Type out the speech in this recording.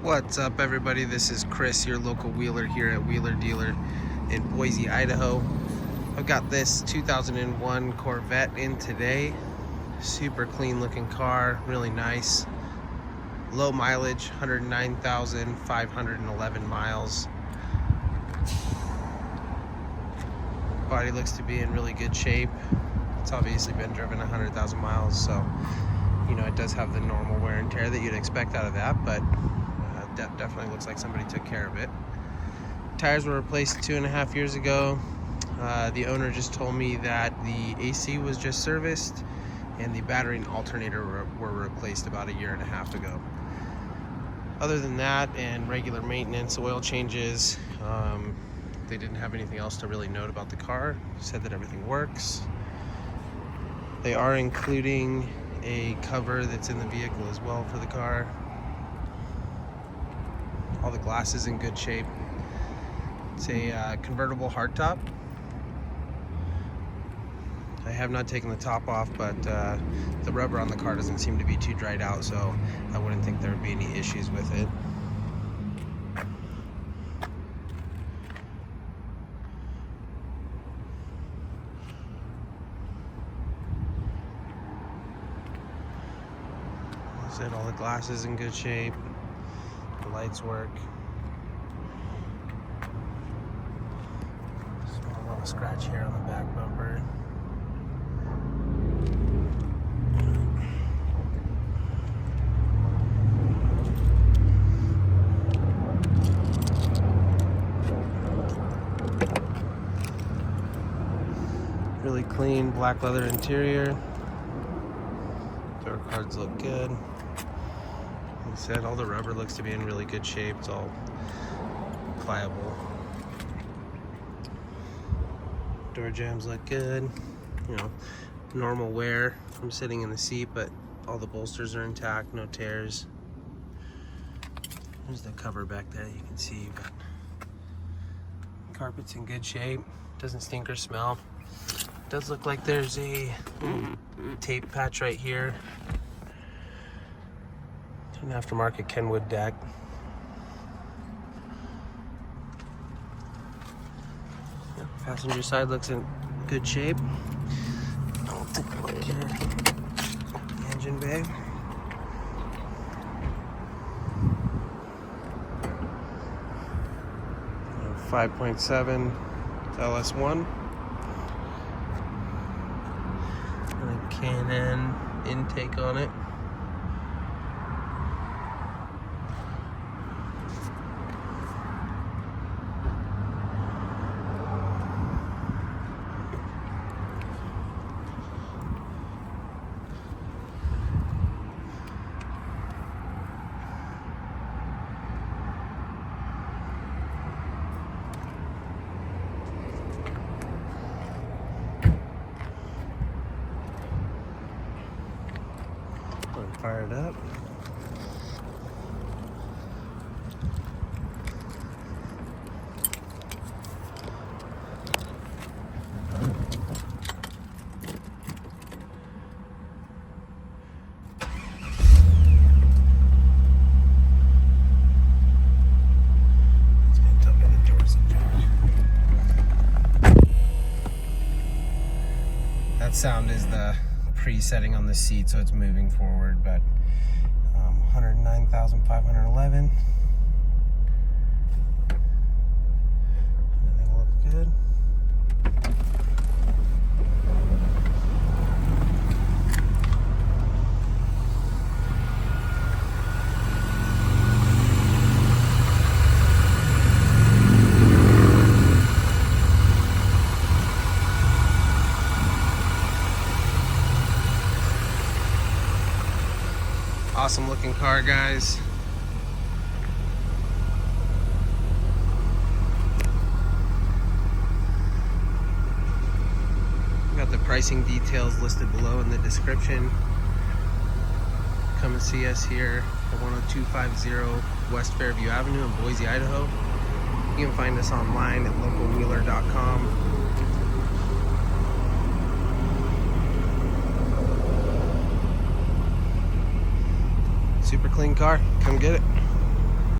What's up, everybody? This is Chris, your local wheeler here at Wheeler Dealer in Boise, Idaho. I've got this 2001 Corvette in today. Super clean looking car, really nice. Low mileage, 109,511 miles. Body looks to be in really good shape. It's obviously been driven 100,000 miles, so you know it does have the normal wear and tear that you'd expect out of that, but that definitely looks like somebody took care of it. Tires were replaced 2.5 years ago. The owner just told me that the AC was just serviced and the battery and alternator were replaced about 1.5 years ago. Other than that, and regular maintenance, oil changes, they didn't have anything else to really note about the car. Said that everything works. They are including a cover that's in the vehicle as well for the car. All the glass is in good shape. It's a convertible hardtop. I have not taken the top off, but the rubber on the car doesn't seem to be too dried out, so I wouldn't think there would be any issues with it. Like I said, all the glass is in good shape. The lights work. Small little scratch here on the back bumper. Really clean black leather interior. Door cards look good. Like I said, all the rubber looks to be in really good shape. It's all pliable. Door jambs look good. You know, normal wear from sitting in the seat, but all the bolsters are intact, no tears. There's the cover back there you can see, but carpet's in good shape. Doesn't stink or smell. Does look like there's a tape patch right here. An aftermarket Kenwood deck. Yeah, passenger side looks in good shape. I'll take a look here. Engine bay. A 5.7 LS1. And a K&N intake on it. Fire it up. It's gonna tell me the doors ajar. That sound is the pre-setting on the seat, so it's moving forward, but 109,511. Everything looks good. Awesome looking car, guys. We got the pricing details listed below in the description. Come and see us here at 10250 West Fairview Avenue in Boise, Idaho. You can find us online at localwheeler.com. Super clean car. Come get it.